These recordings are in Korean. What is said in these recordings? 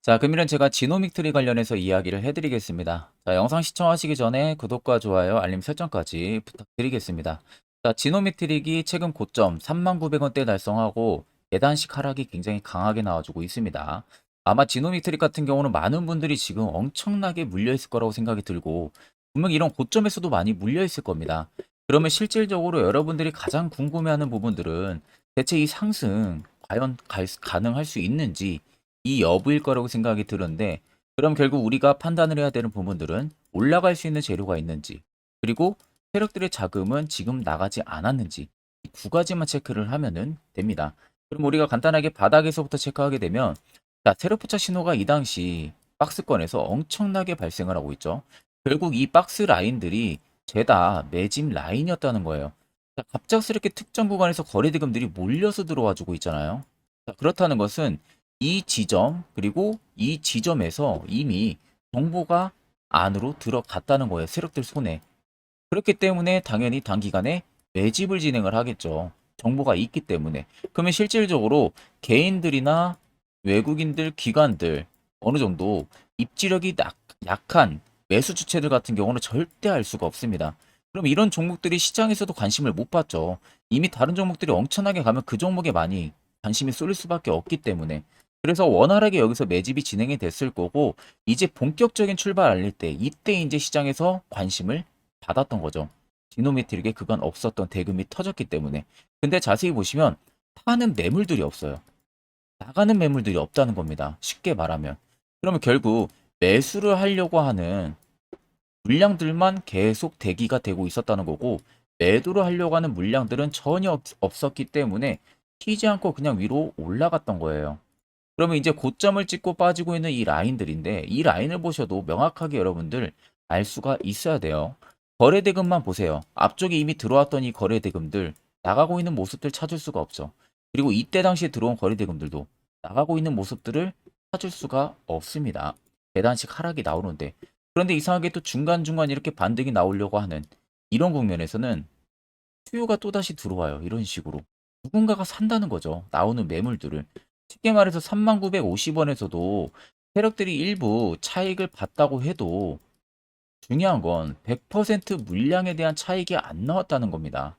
자, 금일은 제가 지노믹 트리 관련해서 이야기를 해드리겠습니다. 자, 영상 시청하시기 전에 구독과 좋아요, 알림 설정까지 부탁드리겠습니다. 자, 지노믹 트릭이 최근 고점 39,000원대 달성하고 계단식 하락이 굉장히 강하게 나와주고 있습니다. 아마 지노믹 트릭 같은 경우는 많은 분들이 지금 엄청나게 물려있을 거라고 생각이 들고 분명 이런 고점에서도 많이 물려있을 겁니다. 그러면 실질적으로 여러분들이 가장 궁금해하는 부분들은 대체 이 상승 과연 가능할 수 있는지 이 여부일 거라고 생각이 드는데 그럼 결국 우리가 판단을 해야 되는 부분들은 올라갈 수 있는 재료가 있는지 그리고 세력들의 자금은 지금 나가지 않았는지 이 두 가지만 체크를 하면은 됩니다. 그럼 우리가 간단하게 바닥에서부터 체크하게 되면 자, 세력 포착 신호가 이 당시 박스권에서 엄청나게 발생을 하고 있죠. 결국 이 박스 라인들이 죄다 매집 라인이었다는 거예요. 자, 갑작스럽게 특정 구간에서 거래 대금들이 몰려서 들어와 주고 있잖아요. 자, 그렇다는 것은 이 지점 그리고 이 지점에서 이미 정보가 안으로 들어갔다는 거예요. 세력들 손에. 그렇기 때문에 당연히 단기간에 매집을 진행을 하겠죠. 정보가 있기 때문에. 그러면 실질적으로 개인들이나 외국인들, 기관들 어느 정도 입지력이 약한 매수 주체들 같은 경우는 절대 알 수가 없습니다. 그럼 이런 종목들이 시장에서도 관심을 못 받죠. 이미 다른 종목들이 엄청나게 가면 그 종목에 많이 관심이 쏠릴 수밖에 없기 때문에. 그래서 원활하게 여기서 매집이 진행이 됐을 거고 이제 본격적인 출발 알릴 때 이때 이제 시장에서 관심을 받았던 거죠. 디노메트릭에 그간 없었던 대금이 터졌기 때문에. 근데 자세히 보시면 타는 매물들이 없어요. 나가는 매물들이 없다는 겁니다. 쉽게 말하면. 그러면 결국 매수를 하려고 하는 물량들만 계속 대기가 되고 있었다는 거고 매도를 하려고 하는 물량들은 전혀 없었기 때문에 튀지 않고 그냥 위로 올라갔던 거예요. 그러면 이제 고점을 찍고 빠지고 있는 이 라인들인데 이 라인을 보셔도 명확하게 여러분들 알 수가 있어야 돼요. 거래대금만 보세요. 앞쪽에 이미 들어왔던 이 거래대금들 나가고 있는 모습들 찾을 수가 없죠. 그리고 이때 당시에 들어온 거래대금들도 나가고 있는 모습들을 찾을 수가 없습니다. 계단식 하락이 나오는데 그런데 이상하게 또 중간중간 이렇게 반등이 나오려고 하는 이런 국면에서는 수요가 또다시 들어와요. 이런 식으로. 누군가가 산다는 거죠. 나오는 매물들을. 쉽게 말해서 39,550원에서도 세력들이 일부 차익을 봤다고 해도 중요한 건 100% 물량에 대한 차익이 안 나왔다는 겁니다.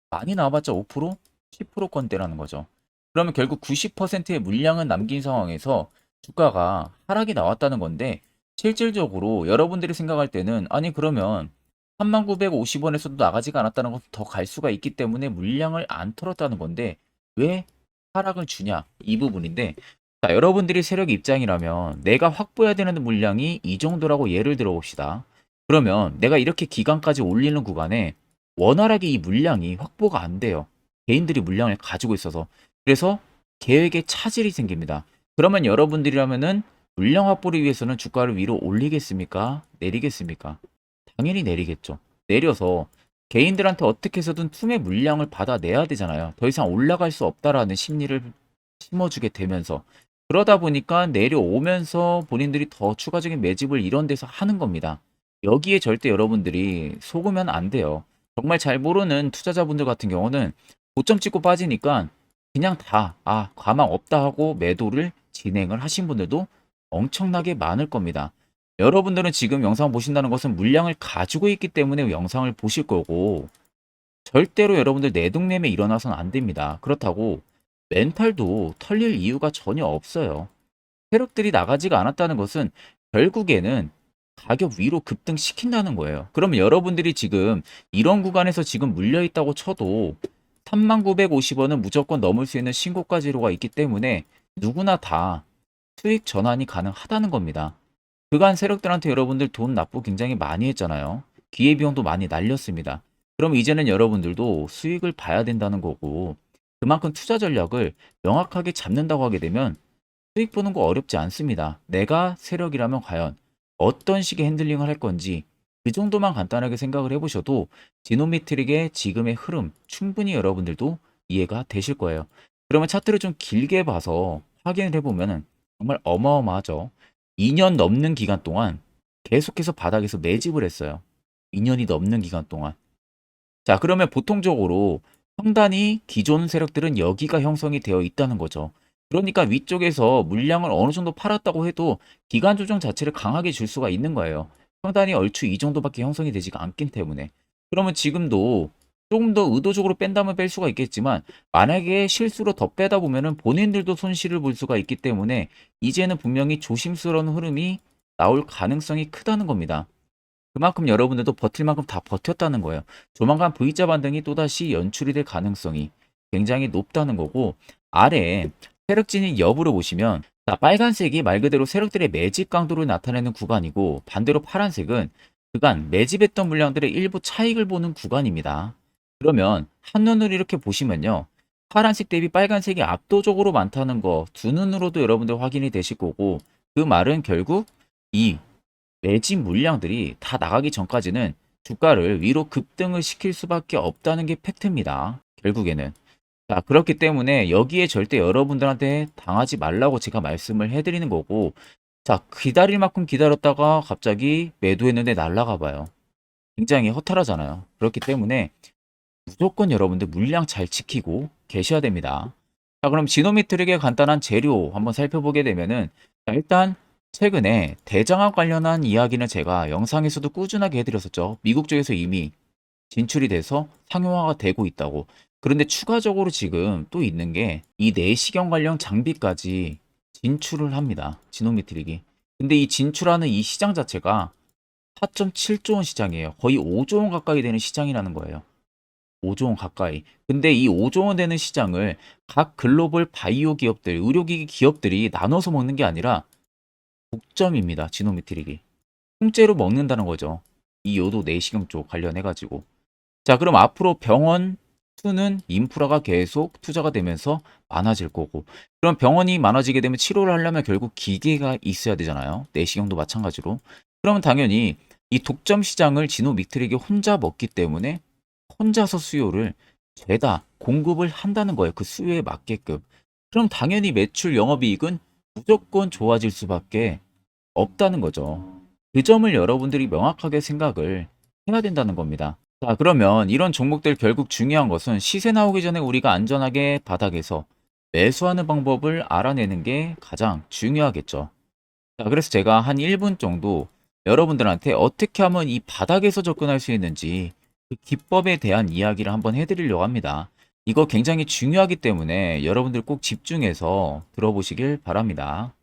많이 나와봤자 5%? 10%건대라는 거죠. 그러면 결국 90%의 물량은 남긴 상황에서 주가가 하락이 나왔다는 건데 실질적으로 여러분들이 생각할 때는 아니 그러면 39,550원에서도 나가지가 않았다는 것도 더 갈 수가 있기 때문에 물량을 안 털었다는 건데 왜 하락을 주냐 이 부분인데 자, 여러분들이 세력 입장이라면 내가 확보해야 되는 물량이 이 정도라고 예를 들어 봅시다. 그러면 내가 이렇게 기간까지 올리는 구간에 원활하게 이 물량이 확보가 안 돼요. 개인들이 물량을 가지고 있어서. 그래서 계획에 차질이 생깁니다. 그러면 여러분들이라면은 물량 확보를 위해서는 주가를 위로 올리겠습니까? 내리겠습니까? 당연히 내리겠죠. 내려서 개인들한테 어떻게 해서든 틈의 물량을 받아내야 되잖아요. 더 이상 올라갈 수 없다라는 심리를 심어주게 되면서 그러다 보니까 내려오면서 본인들이 더 추가적인 매집을 이런 데서 하는 겁니다. 여기에 절대 여러분들이 속으면 안 돼요. 정말 잘 모르는 투자자분들 같은 경우는 고점 찍고 빠지니까 그냥 다, 가망 없다 하고 매도를 진행을 하신 분들도 엄청나게 많을 겁니다. 여러분들은 지금 영상 보신다는 것은 물량을 가지고 있기 때문에 영상을 보실 거고, 절대로 여러분들 내동매매 일어나서는 안 됩니다. 그렇다고 멘탈도 털릴 이유가 전혀 없어요. 세력들이 나가지가 않았다는 것은 결국에는 가격 위로 급등시킨다는 거예요. 그러면 여러분들이 지금 이런 구간에서 지금 물려 있다고 쳐도 39,550원은 무조건 넘을 수 있는 신고가 지로가 있기 때문에 누구나 다 수익 전환이 가능하다는 겁니다. 그간 세력들한테 여러분들 돈 납부 굉장히 많이 했잖아요. 기회비용도 많이 날렸습니다. 그럼 이제는 여러분들도 수익을 봐야 된다는 거고 그만큼 투자 전략을 명확하게 잡는다고 하게 되면 수익 보는 거 어렵지 않습니다. 내가 세력이라면 과연 어떤 식의 핸들링을 할 건지 그 정도만 간단하게 생각을 해보셔도 지노미트릭의 지금의 흐름 충분히 여러분들도 이해가 되실 거예요. 그러면 차트를 좀 길게 봐서 확인을 해보면 정말 어마어마하죠. 2년 넘는 기간 동안 계속해서 바닥에서 매집을 했어요. 2년이 넘는 기간 동안. 자, 그러면 보통적으로 평단이 기존 세력들은 여기가 형성이 되어 있다는 거죠. 그러니까 위쪽에서 물량을 어느 정도 팔았다고 해도 기간 조정 자체를 강하게 줄 수가 있는 거예요. 평단이 얼추 이 정도밖에 형성이 되지가 않기 때문에. 그러면 지금도 조금 더 의도적으로 뺀다면 뺄 수가 있겠지만 만약에 실수로 더 빼다 보면은 본인들도 손실을 볼 수가 있기 때문에 이제는 분명히 조심스러운 흐름이 나올 가능성이 크다는 겁니다. 그만큼 여러분들도 버틸 만큼 다 버텼다는 거예요. 조만간 V자 반등이 또다시 연출이 될 가능성이 굉장히 높다는 거고, 아래 세력진의 여부를 보시면, 자, 빨간색이 말 그대로 세력들의 매집 강도를 나타내는 구간이고, 반대로 파란색은 그간 매집했던 물량들의 일부 차익을 보는 구간입니다. 그러면 한눈으로 이렇게 보시면요, 파란색 대비 빨간색이 압도적으로 많다는 거 두 눈으로도 여러분들 확인이 되실 거고, 그 말은 결국 이 매집 물량들이 다 나가기 전까지는 주가를 위로 급등을 시킬 수밖에 없다는 게 팩트입니다. 결국에는. 자, 그렇기 때문에 여기에 절대 여러분들한테 당하지 말라고 제가 말씀을 해드리는 거고, 자, 기다릴 만큼 기다렸다가 갑자기 매도했는데 날라가 봐요. 굉장히 허탈하잖아요. 그렇기 때문에 무조건 여러분들 물량 잘 지키고 계셔야 됩니다. 자, 그럼 지노미트릭의 간단한 재료 한번 살펴보게 되면은, 자, 일단 최근에 대장암 관련한 이야기는 제가 영상에서도 꾸준하게 해드렸었죠. 미국 쪽에서 이미 진출이 돼서 상용화가 되고 있다고. 그런데 추가적으로 지금 또 있는 게 이 내시경 관련 장비까지 진출을 합니다. 지노미트릭이. 근데 이 진출하는 이 시장 자체가 4.7조 원 시장이에요. 거의 5조 원 가까이 되는 시장이라는 거예요. 5조 원 가까이. 근데 이 5조 원 되는 시장을 각 글로벌 바이오 기업들, 의료기기 기업들이 나눠서 먹는 게 아니라 독점입니다. 지노미트릭이. 통째로 먹는다는 거죠. 이 요도 내시경 쪽 관련해가지고. 자, 그럼 앞으로 병원 수는 인프라가 계속 투자가 되면서 많아질 거고. 그럼 병원이 많아지게 되면 치료를 하려면 결국 기계가 있어야 되잖아요. 내시경도 마찬가지로. 그러면 당연히 이 독점 시장을 지노미트릭이 혼자 먹기 때문에 혼자서 수요를 죄다 공급을 한다는 거예요. 그 수요에 맞게끔. 그럼 당연히 매출 영업이익은 무조건 좋아질 수밖에 없다는 거죠. 그 점을 여러분들이 명확하게 생각을 해야 된다는 겁니다. 자, 그러면 이런 종목들 결국 중요한 것은 시세 나오기 전에 우리가 안전하게 바닥에서 매수하는 방법을 알아내는 게 가장 중요하겠죠. 자, 그래서 제가 한 1분 정도 여러분들한테 어떻게 하면 이 바닥에서 접근할 수 있는지 그 기법에 대한 이야기를 한번 해드리려고 합니다. 이거 굉장히 중요하기 때문에 여러분들 꼭 집중해서 들어보시길 바랍니다.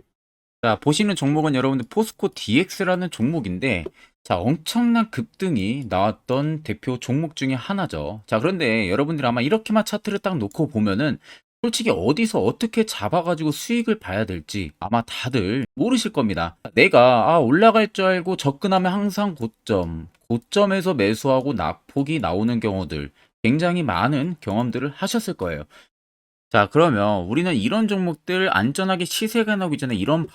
자, 보시는 종목은 여러분들 포스코 DX라는 종목인데, 자, 엄청난 급등이 나왔던 대표 종목 중에 하나죠. 자, 그런데 여러분들이 아마 이렇게만 차트를 딱 놓고 보면은 솔직히 어디서 어떻게 잡아가지고 수익을 봐야 될지 아마 다들 모르실 겁니다. 내가 올라갈 줄 알고 접근하면 항상 고점에서 매수하고 낙폭이 나오는 경우들 굉장히 많은 경험들을 하셨을 거예요. 자, 그러면 우리는 이런 종목들 안전하게 시세가 나오기 전에 이런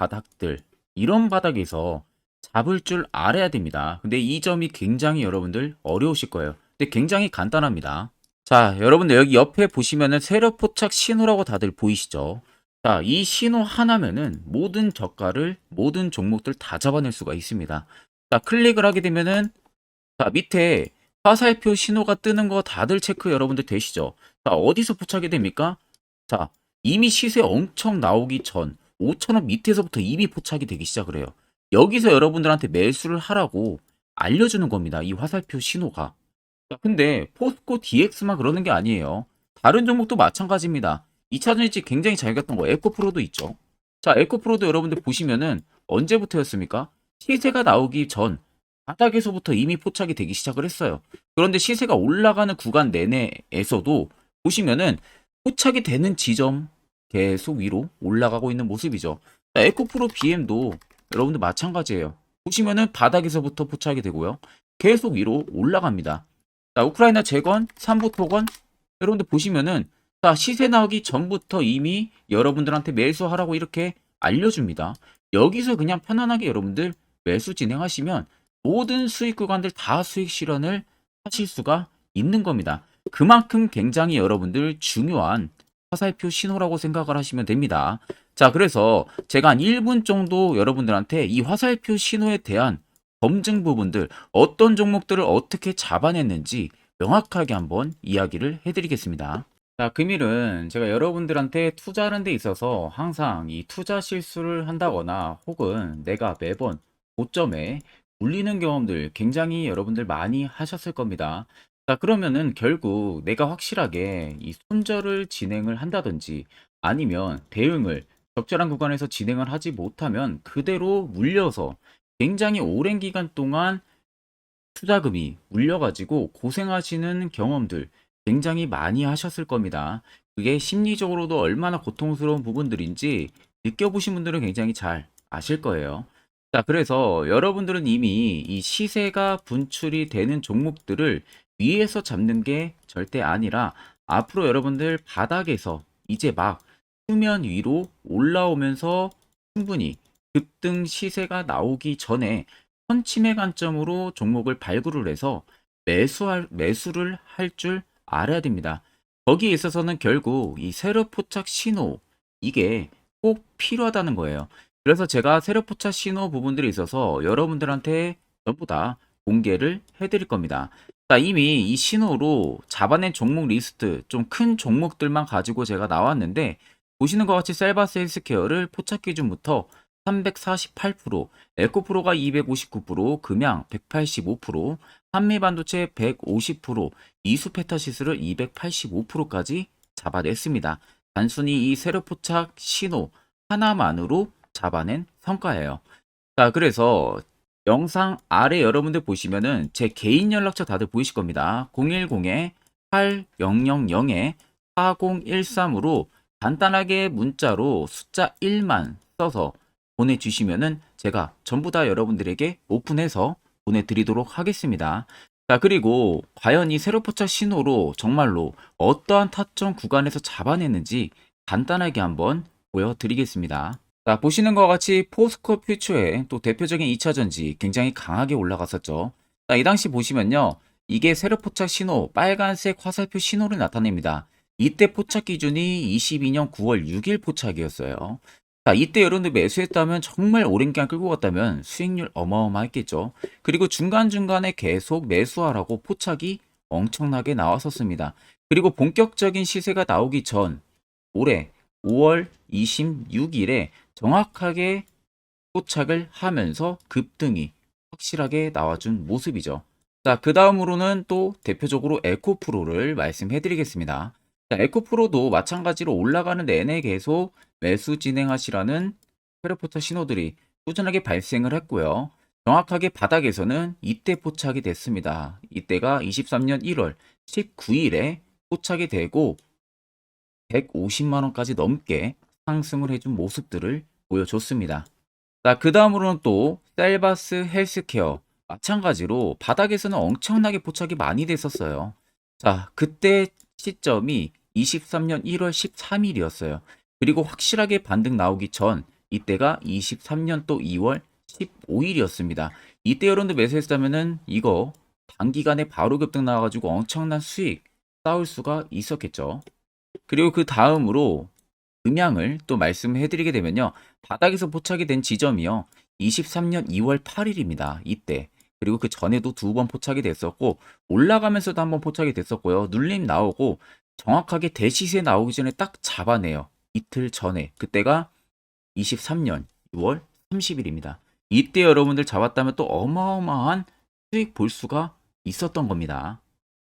바닥에서 잡을 줄 알아야 됩니다. 근데 이 점이 굉장히 여러분들 어려우실 거예요. 근데 굉장히 간단합니다. 자, 여러분들 여기 옆에 보시면은 세력 포착 신호라고 다들 보이시죠? 자, 이 신호 하나면은 모든 저가를, 모든 종목들 다 잡아낼 수가 있습니다. 자, 클릭을 하게 되면은, 자, 밑에 화살표 신호가 뜨는 거 다들 체크 여러분들 되시죠? 자, 어디서 포착이 됩니까? 자, 이미 시세 엄청 나오기 전 5천원 밑에서부터 이미 포착이 되기 시작을 해요. 여기서 여러분들한테 매수를 하라고 알려주는 겁니다. 이 화살표 신호가. 자, 근데 포스코 DX만 그러는 게 아니에요. 다른 종목도 마찬가지입니다. 2차전지 굉장히 잘 갔던 거 에코프로도 있죠. 자, 에코프로도 여러분들 보시면은 언제부터였습니까? 시세가 나오기 전 바닥에서부터 이미 포착이 되기 시작을 했어요. 그런데 시세가 올라가는 구간 내내에서도 보시면은 포착이 되는 지점 계속 위로 올라가고 있는 모습이죠. 자, 에코프로 BM도 여러분들 마찬가지예요. 보시면은 바닥에서부터 포착이 되고요. 계속 위로 올라갑니다. 자, 우크라이나 재건, 삼부 토건 여러분들 보시면은 자, 시세 나오기 전부터 이미 여러분들한테 매수하라고 이렇게 알려줍니다. 여기서 그냥 편안하게 여러분들 매수 진행하시면 모든 수익 구간들 다 수익 실현을 하실 수가 있는 겁니다. 그만큼 굉장히 여러분들 중요한 화살표 신호라고 생각을 하시면 됩니다. 자, 그래서 제가 한 1분 정도 여러분들한테 이 화살표 신호에 대한 검증 부분들, 어떤 종목들을 어떻게 잡아냈는지 명확하게 한번 이야기를 해드리겠습니다. 자, 금일은 제가 여러분들한테 투자하는 데 있어서 항상 이 투자 실수를 한다거나 혹은 내가 매번 고점에 물리는 경험들 굉장히 여러분들 많이 하셨을 겁니다. 자, 그러면은 결국 내가 확실하게 이 손절을 진행을 한다든지 아니면 대응을 적절한 구간에서 진행을 하지 못하면 그대로 물려서 굉장히 오랜 기간 동안 투자금이 물려가지고 고생하시는 경험들 굉장히 많이 하셨을 겁니다. 그게 심리적으로도 얼마나 고통스러운 부분들인지 느껴보신 분들은 굉장히 잘 아실 거예요. 자, 그래서 여러분들은 이미 이 시세가 분출이 되는 종목들을 위에서 잡는 게 절대 아니라 앞으로 여러분들 바닥에서 이제 막 수면 위로 올라오면서 충분히 급등 시세가 나오기 전에 선침의 관점으로 종목을 발굴을 해서 매수를 할 줄 알아야 됩니다. 거기에 있어서는 결국 이 세력 포착 신호 이게 꼭 필요하다는 거예요. 그래서 제가 세력 포착 신호 부분들이 있어서 여러분들한테 전부 다 공개를 해드릴 겁니다. 자, 이미 이 신호로 잡아낸 종목 리스트 좀 큰 종목들만 가지고 제가 나왔는데 보시는 것 같이 셀바스 헬스케어를 포착 기준부터 348%, 에코프로가 259%, 금양 185%, 한미반도체 150%, 이수페타시스를 285%까지 잡아냈습니다. 단순히 이 세력포착 신호 하나만으로 잡아낸 성과예요. 자, 그래서 영상 아래 여러분들 보시면은 제 개인 연락처 다들 보이실 겁니다. 010-8013으로 간단하게 문자로 숫자 1만 써서 보내주시면은 제가 전부 다 여러분들에게 오픈해서 보내드리도록 하겠습니다. 자, 그리고 과연 이 세로 포착 신호로 정말로 어떠한 타점 구간에서 잡아냈는지 간단하게 한번 보여드리겠습니다. 자, 보시는 것과 같이 포스코 퓨처의 또 대표적인 2차 전지 굉장히 강하게 올라갔었죠. 자, 이 당시 보시면요. 이게 세력 포착 신호, 빨간색 화살표 신호를 나타냅니다. 이때 포착 기준이 22년 9월 6일 포착이었어요. 자, 이때 여러분들 매수했다면 정말 오랜 기간 끌고 갔다면 수익률 어마어마했겠죠. 그리고 중간중간에 계속 매수하라고 포착이 엄청나게 나왔었습니다. 그리고 본격적인 시세가 나오기 전 올해 5월 26일에 정확하게 포착을 하면서 급등이 확실하게 나와준 모습이죠. 자, 그 다음으로는 또 대표적으로 에코프로를 말씀해 드리겠습니다. 자, 에코프로도 마찬가지로 올라가는 내내 계속 매수 진행하시라는 페르포터 신호들이 꾸준하게 발생을 했고요. 정확하게 바닥에서는 이때 포착이 됐습니다. 이때가 23년 1월 19일에 포착이 되고 150만 원까지 넘게 상승을 해준 모습들을 보여줬습니다. 자, 그 다음으로는 또 셀바스 헬스케어 마찬가지로 바닥에서는 엄청나게 포착이 많이 됐었어요. 자, 그때 시점이 23년 1월 13일이었어요. 그리고 확실하게 반등 나오기 전 이때가 23년 또 2월 15일이었습니다. 이때 여러분들 매수했다면은 이거 단기간에 바로 급등 나와가지고 엄청난 수익 쌓을 수가 있었겠죠. 그리고 그 다음으로 음향을 또 말씀해 드리게 되면요. 바닥에서 포착이 된 지점이요. 23년 2월 8일입니다. 이때. 그리고 그 전에도 두 번 포착이 됐었고 올라가면서도 한번 포착이 됐었고요. 눌림 나오고 정확하게 대시세 나오기 전에 딱 잡아내요. 이틀 전에. 그때가 23년 6월 30일입니다. 이때 여러분들 잡았다면 또 어마어마한 수익 볼 수가 있었던 겁니다.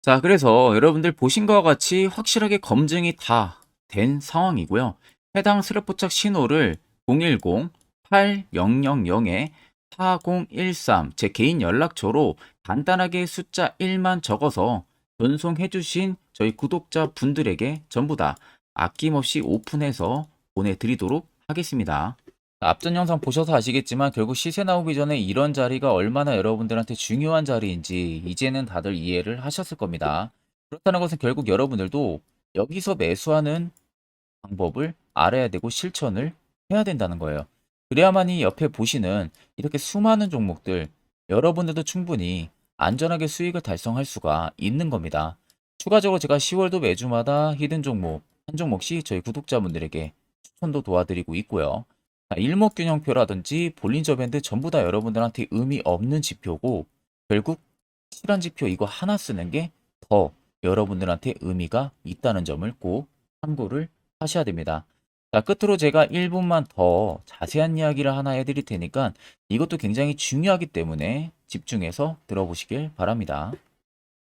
자, 그래서 여러분들 보신 것과 같이 확실하게 검증이 다 된 상황이고요. 해당 스랩포착 신호를 010-8000-4013 제 개인 연락처로 간단하게 숫자 1만 적어서 전송해 주신 저희 구독자 분들에게 전부 다 아낌없이 오픈해서 보내드리도록 하겠습니다. 앞전 영상 보셔서 아시겠지만 결국 시세 나오기 전에 이런 자리가 얼마나 여러분들한테 중요한 자리인지 이제는 다들 이해를 하셨을 겁니다. 그렇다는 것은 결국 여러분들도 여기서 매수하는 방법을 알아야 되고 실천을 해야 된다는 거예요. 그래야만이 옆에 보시는 이렇게 수많은 종목들 여러분들도 충분히 안전하게 수익을 달성할 수가 있는 겁니다. 추가적으로 제가 10월도 매주마다 히든 종목 한 종목씩 저희 구독자분들에게 추천도 도와드리고 있고요. 일목균형표라든지 볼린저 밴드 전부 다 여러분들한테 의미 없는 지표고 결국 실한 지표 이거 하나 쓰는 게 더 여러분들한테 의미가 있다는 점을 꼭 참고를 하셔야 됩니다. 자, 끝으로 제가 1분만 더 자세한 이야기를 하나 해드릴 테니까 이것도 굉장히 중요하기 때문에 집중해서 들어보시길 바랍니다.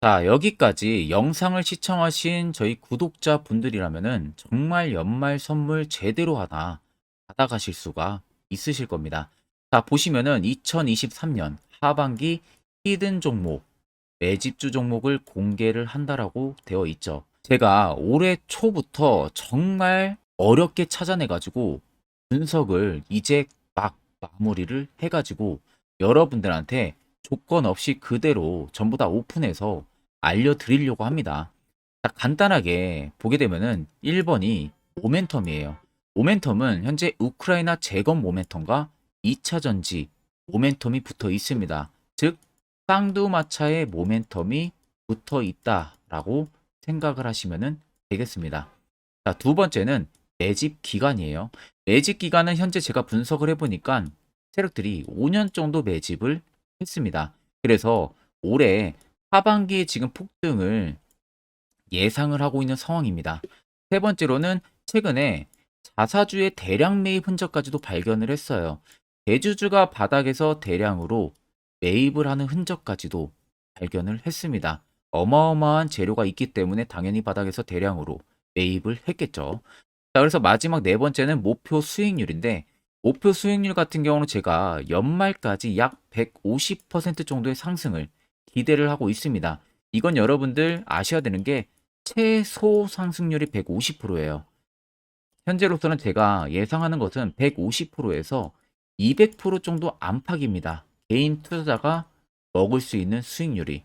자, 여기까지 영상을 시청하신 저희 구독자분들이라면은 정말 연말 선물 제대로 하나 받아가실 수가 있으실 겁니다. 자, 보시면은 2023년 하반기 히든 종목, 매집주 종목을 공개를 한다라고 되어 있죠. 제가 올해 초부터 정말 어렵게 찾아내가지고 분석을 이제 막 마무리를 해가지고 여러분들한테 조건 없이 그대로 전부 다 오픈해서 알려드리려고 합니다. 자, 간단하게 보게 되면은 1번이 모멘텀이에요. 모멘텀은 현재 우크라이나 재건 모멘텀과 2차 전지 모멘텀이 붙어 있습니다. 즉 쌍두마차의 모멘텀이 붙어 있다라고 생각을 하시면 되겠습니다. 자, 두 번째는 매집 기간이에요. 매집 기간은 현재 제가 분석을 해보니까 세력들이 5년 정도 매집을 했습니다. 그래서 올해 하반기에 지금 폭등을 예상을 하고 있는 상황입니다. 세 번째로는 최근에 자사주의 대량 매입 흔적까지도 발견을 했어요. 대주주가 바닥에서 대량으로 매입을 하는 흔적까지도 발견을 했습니다. 어마어마한 재료가 있기 때문에 당연히 바닥에서 대량으로 매입을 했겠죠. 자, 그래서 마지막 네 번째는 목표 수익률인데 목표 수익률 같은 경우는 제가 연말까지 약 150% 정도의 상승을 기대를 하고 있습니다. 이건 여러분들 아셔야 되는 게 최소 상승률이 150%예요. 현재로서는 제가 예상하는 것은 150%에서 200% 정도 안팎입니다. 개인 투자자가 먹을 수 있는 수익률이.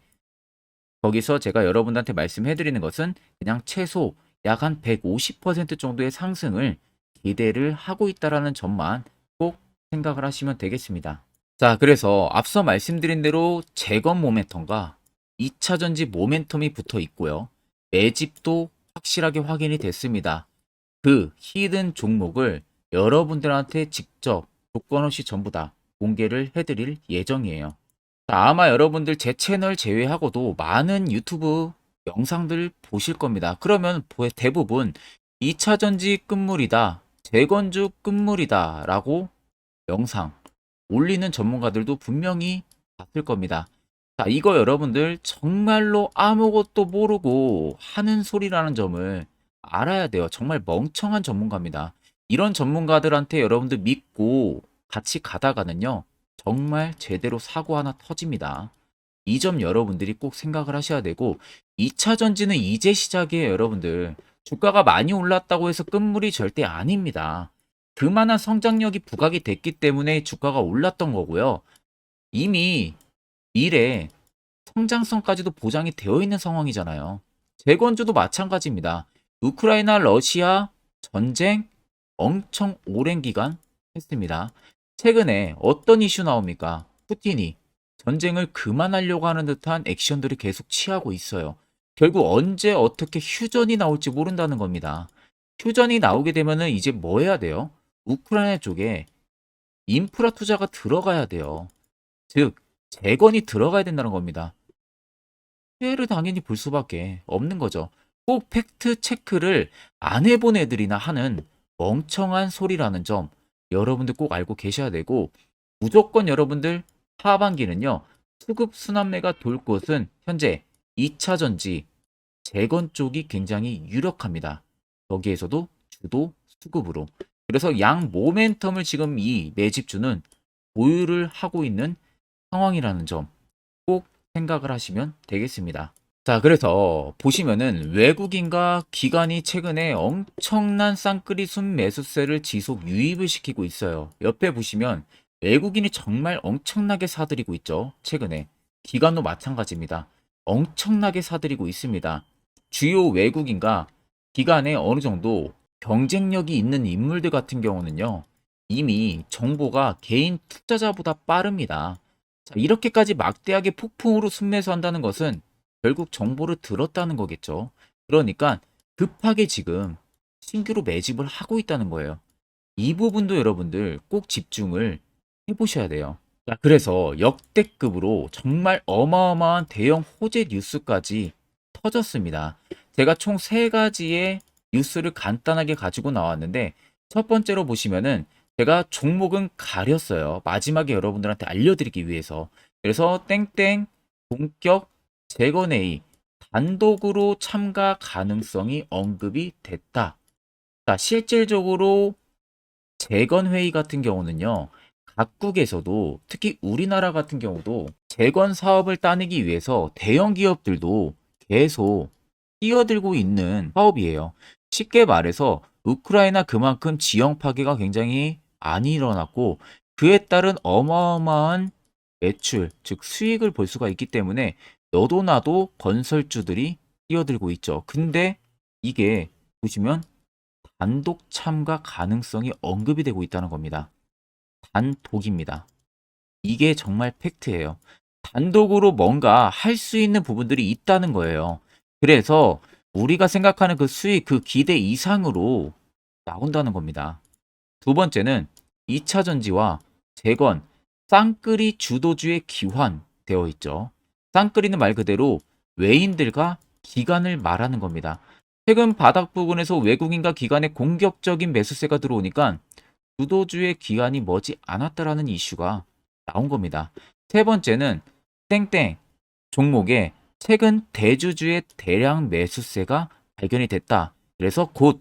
거기서 제가 여러분들한테 말씀해 드리는 것은 그냥 최소 약 한 150% 정도의 상승을 기대를 하고 있다라는 점만 꼭 생각을 하시면 되겠습니다. 자, 그래서 앞서 말씀드린 대로 재건 모멘텀과 2차 전지 모멘텀이 붙어 있고요. 매집도 확실하게 확인이 됐습니다. 그 히든 종목을 여러분들한테 직접 조건 없이 전부 다 공개를 해드릴 예정이에요. 자, 아마 여러분들 제 채널 제외하고도 많은 유튜브 영상들 보실 겁니다. 그러면 대부분 2차 전지 끝물이다, 재건주 끝물이다 라고 영상 올리는 전문가들도 분명히 봤을 겁니다. 자, 이거 여러분들 정말로 아무것도 모르고 하는 소리라는 점을 알아야 돼요. 정말 멍청한 전문가입니다. 이런 전문가들한테 여러분들 믿고 같이 가다가는요, 정말 제대로 사고 하나 터집니다. 이 점 여러분들이 꼭 생각을 하셔야 되고, 2차 전지는 이제 시작이에요, 여러분들. 주가가 많이 올랐다고 해서 끝물이 절대 아닙니다. 그만한 성장력이 부각이 됐기 때문에 주가가 올랐던 거고요. 이미 미래 성장성까지도 보장이 되어 있는 상황이잖아요. 재건주도 마찬가지입니다. 우크라이나 러시아 전쟁 엄청 오랜 기간 했습니다. 최근에 어떤 이슈 나옵니까? 푸틴이 전쟁을 그만하려고 하는 듯한 액션들을 계속 취하고 있어요. 결국 언제 어떻게 휴전이 나올지 모른다는 겁니다. 휴전이 나오게 되면은 이제 뭐 해야 돼요? 우크라이나 쪽에 인프라 투자가 들어가야 돼요. 즉, 재건이 들어가야 된다는 겁니다. 피해를 당연히 볼 수밖에 없는 거죠. 꼭 팩트 체크를 안 해본 애들이나 하는 멍청한 소리라는 점 여러분들 꼭 알고 계셔야 되고, 무조건 여러분들 하반기는요, 수급 순환매가 돌 곳은 현재 2차 전지 재건 쪽이 굉장히 유력합니다. 거기에서도 주도 수급으로. 그래서 양 모멘텀을 지금 이 매집주는 보유를 하고 있는 상황이라는 점 꼭 생각을 하시면 되겠습니다. 자, 그래서 보시면은 외국인과 기관이 최근에 엄청난 쌍끌이 순매수세를 지속 유입을 시키고 있어요. 옆에 보시면 외국인이 정말 엄청나게 사들이고 있죠. 최근에. 기관도 마찬가지입니다. 엄청나게 사들이고 있습니다. 주요 외국인과 기관에 어느 정도 경쟁력이 있는 인물들 같은 경우는요, 이미 정보가 개인 투자자보다 빠릅니다. 자, 이렇게까지 막대하게 폭풍으로 순매수한다는 것은 결국 정보를 들었다는 거겠죠. 그러니까 급하게 지금 신규로 매집을 하고 있다는 거예요. 이 부분도 여러분들 꼭 집중을 해보셔야 돼요. 자, 그래서 역대급으로 정말 어마어마한 대형 호재 뉴스까지 터졌습니다. 제가 총 3가지의 뉴스를 간단하게 가지고 나왔는데 첫 번째로 보시면은 제가 종목은 가렸어요. 마지막에 여러분들한테 알려드리기 위해서. 그래서 땡땡 본격 재건회의 단독으로 참가 가능성이 언급이 됐다. 자, 실질적으로 재건회의 같은 경우는요. 각국에서도 특히 우리나라 같은 경우도 재건 사업을 따내기 위해서 대형 기업들도 계속 뛰어들고 있는 사업이에요. 쉽게 말해서 우크라이나 그만큼 지형 파괴가 굉장히 많이 일어났고 그에 따른 어마어마한 매출, 즉 수익을 볼 수가 있기 때문에 너도 나도 건설주들이 뛰어들고 있죠. 근데 이게 보시면 단독 참가 가능성이 언급이 되고 있다는 겁니다. 단독입니다. 이게 정말 팩트예요. 단독으로 뭔가 할 수 있는 부분들이 있다는 거예요. 그래서 우리가 생각하는 그 수익, 그 기대 이상으로 나온다는 겁니다. 두 번째는 2차 전지와 재건, 쌍끌이 주도주의 기환되어 있죠. 쌍끌이는 말 그대로 외인들과 기관을 말하는 겁니다. 최근 바닥 부근에서 외국인과 기관의 공격적인 매수세가 들어오니까 주도주의 기관이 머지 않았다라는 이슈가 나온 겁니다. 세 번째는 땡땡 종목에 최근 대주주의 대량 매수세가 발견이 됐다. 그래서 곧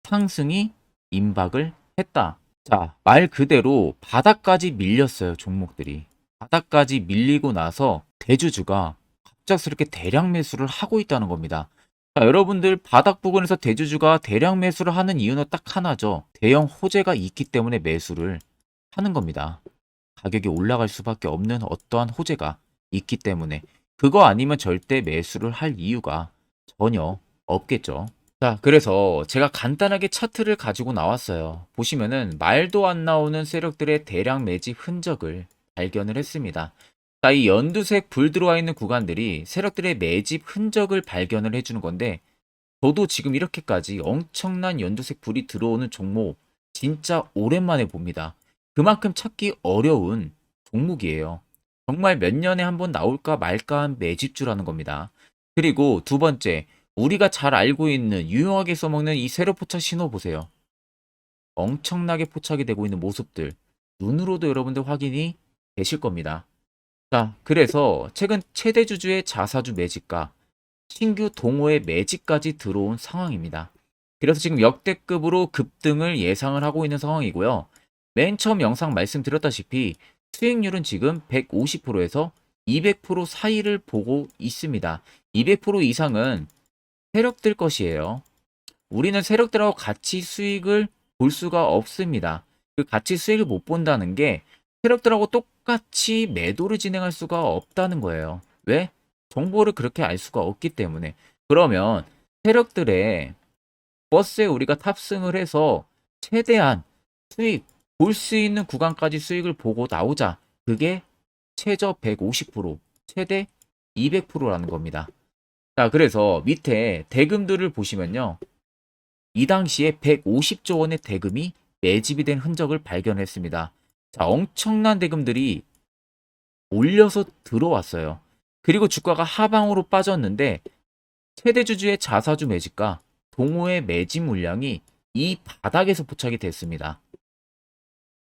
상승이 임박을 했다. 자, 말 그대로 바닥까지 밀렸어요, 종목들이. 바닥까지 밀리고 나서 대주주가 갑작스럽게 대량 매수를 하고 있다는 겁니다. 자, 여러분들 바닥 부근에서 대주주가 대량 매수를 하는 이유는 딱 하나죠. 대형 호재가 있기 때문에 매수를 하는 겁니다. 가격이 올라갈 수밖에 없는 어떠한 호재가 있기 때문에 그거 아니면 절대 매수를 할 이유가 전혀 없겠죠. 자, 그래서 제가 간단하게 차트를 가지고 나왔어요. 보시면은 말도 안 나오는 세력들의 대량 매집 흔적을 발견을 했습니다. 자, 이 연두색 불 들어와 있는 구간들이 세력들의 매집 흔적을 발견을 해주는 건데 저도 지금 이렇게까지 엄청난 연두색 불이 들어오는 종목 진짜 오랜만에 봅니다. 그만큼 찾기 어려운 종목이에요. 정말 몇 년에 한 번 나올까 말까 한 매집주라는 겁니다. 그리고 두 번째, 우리가 잘 알고 있는 유용하게 써먹는 이 세로 포착 신호 보세요. 엄청나게 포착이 되고 있는 모습들 눈으로도 여러분들 확인이 되실 겁니다. 자, 그래서 최근 최대 주주의 자사주 매집과 신규 동호회 매집까지 들어온 상황입니다. 그래서 지금 역대급으로 급등을 예상을 하고 있는 상황이고요. 맨 처음 영상 말씀드렸다시피 수익률은 지금 150%에서 200% 사이를 보고 있습니다. 200% 이상은 세력들 것이에요. 우리는 세력들하고 같이 수익을 볼 수가 없습니다. 그 같이 수익을 못 본다는 게 세력들하고 똑같이 매도를 진행할 수가 없다는 거예요. 왜? 정보를 그렇게 알 수가 없기 때문에. 그러면 세력들의 버스에 우리가 탑승을 해서 최대한 수익, 볼 수 있는 구간까지 수익을 보고 나오자. 그게 최저 150%, 최대 200%라는 겁니다. 자, 그래서 밑에 대금들을 보시면요. 이 당시에 150조 원의 대금이 매집이 된 흔적을 발견했습니다. 자, 엄청난 대금들이 올려서 들어왔어요. 그리고 주가가 하방으로 빠졌는데 최대 주주의 자사주 매집과 동호회 매집 물량이 이 바닥에서 포착이 됐습니다.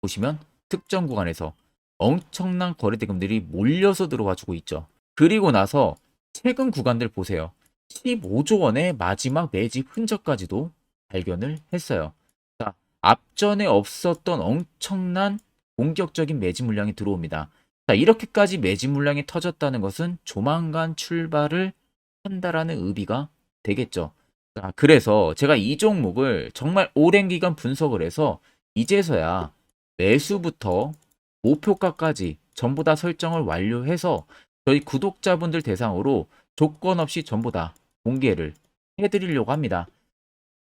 보시면 특정 구간에서 엄청난 거래 대금들이 몰려서 들어와 주고 있죠. 그리고 나서 최근 구간들 보세요. 15조 원의 마지막 매집 흔적까지도 발견을 했어요. 자, 앞전에 없었던 엄청난 공격적인 매집 물량이 들어옵니다. 자, 이렇게까지 매집 물량이 터졌다는 것은 조만간 출발을 한다라는 의미가 되겠죠. 자, 그래서 제가 이 종목을 정말 오랜 기간 분석을 해서 이제서야 매수부터 목표가까지 전부 다 설정을 완료해서 저희 구독자분들 대상으로 조건 없이 전부 다 공개를 해드리려고 합니다.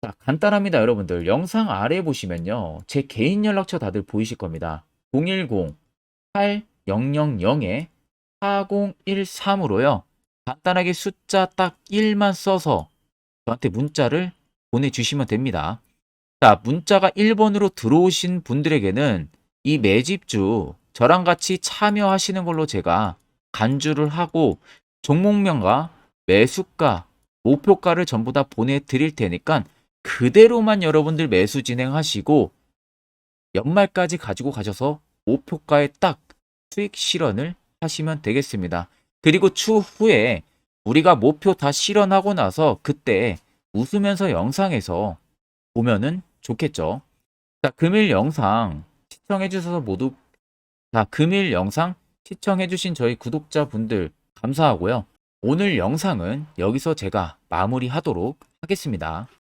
자, 간단합니다, 여러분들. 영상 아래 보시면요. 제 개인 연락처 다들 보이실 겁니다. 010-8013-4013으로요. 간단하게 숫자 딱 1만 써서 저한테 문자를 보내주시면 됩니다. 자, 문자가 1번으로 들어오신 분들에게는 이 매집주 저랑 같이 참여하시는 걸로 제가 간주를 하고 종목명과 매수가 목표가를 전부 다 보내드릴 테니까 그대로만 여러분들 매수 진행하시고 연말까지 가지고 가셔서 목표가에 딱 수익 실현을 하시면 되겠습니다. 그리고 추후에 우리가 목표 다 실현하고 나서 그때 웃으면서 영상에서 보면은 좋겠죠. 자, 금일 영상 시청해 주셔서 모두 금일 영상 시청해 주신 저희 구독자분들 감사하고요. 오늘 영상은 여기서 제가 마무리하도록 하겠습니다.